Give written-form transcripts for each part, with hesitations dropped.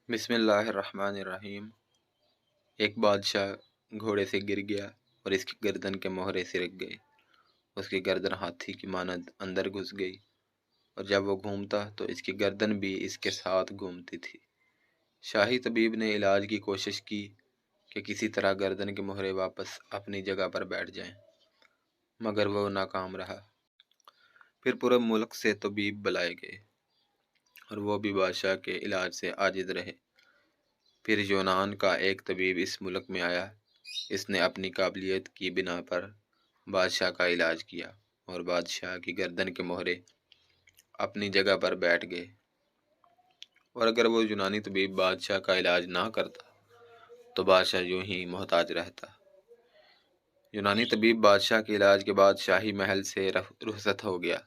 بسم اللہ الرحمن الرحیم۔ ایک بادشاہ گھوڑے سے گر گیا اور اس کی گردن کے مہرے سرک گئے۔ اس کی گردن ہاتھی کی مانند اندر گھس گئی، اور جب وہ گھومتا تو اس کی گردن بھی اس کے ساتھ گھومتی تھی۔ شاہی طبیب نے علاج کی کوشش کی کہ کسی طرح گردن کے مہرے واپس اپنی جگہ پر بیٹھ جائیں، مگر وہ ناکام رہا۔ پھر پورے ملک سے طبیب بلائے گئے اور وہ بھی بادشاہ کے علاج سے عاجز رہے۔ پھر یونان کا ایک طبیب اس ملک میں آیا۔ اس نے اپنی قابلیت کی بنا پر بادشاہ کا علاج کیا اور بادشاہ کی گردن کے مہرے اپنی جگہ پر بیٹھ گئے، اور اگر وہ یونانی طبیب بادشاہ کا علاج نہ کرتا تو بادشاہ یوں ہی محتاج رہتا۔ یونانی طبیب بادشاہ کے علاج کے بعد شاہی محل سے رخصت ہو گیا۔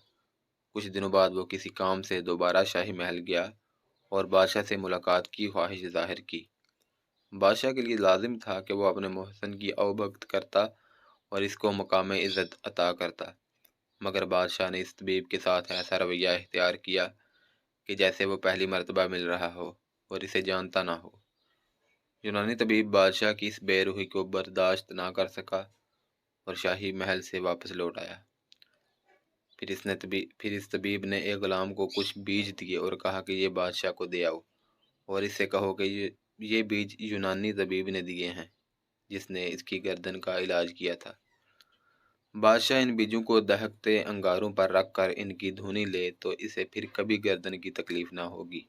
کچھ دنوں بعد وہ کسی کام سے دوبارہ شاہی محل گیا اور بادشاہ سے ملاقات کی خواہش ظاہر کی۔ بادشاہ کے لیے لازم تھا کہ وہ اپنے محسن کی اوبھگت کرتا اور اس کو مقام عزت عطا کرتا، مگر بادشاہ نے اس طبیب کے ساتھ ایسا رویہ اختیار کیا کہ جیسے وہ پہلی مرتبہ مل رہا ہو اور اسے جانتا نہ ہو۔ یونانی طبیب بادشاہ کی اس بے روحی کو برداشت نہ کر سکا اور شاہی محل سے واپس لوٹ آیا۔ پھر اس طبیب نے ایک غلام کو کچھ بیج دیے اور کہا کہ یہ بادشاہ کو دے آؤ، اور اس سے کہو کہ یہ بیج یونانی طبیب نے دیے ہیں جس نے اس کی گردن کا علاج کیا تھا۔ بادشاہ ان بیجوں کو دہکتے انگاروں پر رکھ کر ان کی دھونی لے تو اسے پھر کبھی گردن کی تکلیف نہ ہوگی۔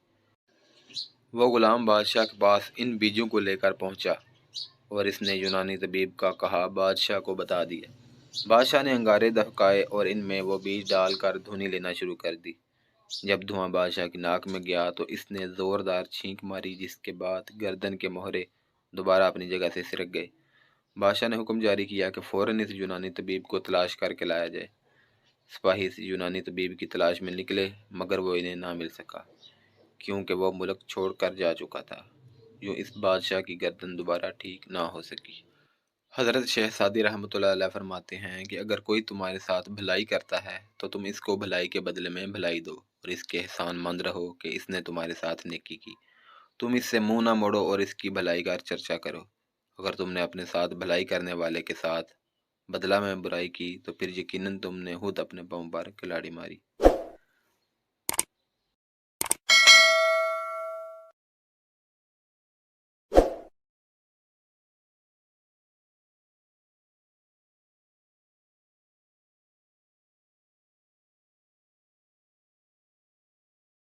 وہ غلام بادشاہ کے پاس ان بیجوں کو لے کر پہنچا اور اس نے یونانی طبیب کا کہا بادشاہ کو بتا دیا۔ بادشاہ نے انگارے دہکائے اور ان میں وہ بیج ڈال کر دھونی لینا شروع کر دی۔ جب دھواں بادشاہ کی ناک میں گیا تو اس نے زوردار چھینک ماری، جس کے بعد گردن کے مہرے دوبارہ اپنی جگہ سے سرک گئے۔ بادشاہ نے حکم جاری کیا کہ فوراً اس یونانی طبیب کو تلاش کر کے لایا جائے۔ سپاہی اس یونانی طبیب کی تلاش میں نکلے، مگر وہ انہیں نہ مل سکا کیونکہ وہ ملک چھوڑ کر جا چکا تھا۔ یوں اس بادشاہ کی گردن دوبارہ ٹھیک نہ ہو سکی۔ حضرت شیخ سعدی رحمۃ اللہ علیہ فرماتے ہیں کہ اگر کوئی تمہارے ساتھ بھلائی کرتا ہے تو تم اس کو بھلائی کے بدلے میں بھلائی دو، اور اس کے احسان مند رہو کہ اس نے تمہارے ساتھ نیکی کی۔ تم اس سے منہ نہ موڑو اور اس کی بھلائی کا چرچا کرو۔ اگر تم نے اپنے ساتھ بھلائی کرنے والے کے ساتھ بدلہ میں برائی کی تو پھر یقیناً تم نے خود اپنے پاؤں پر کلاڑی ماری۔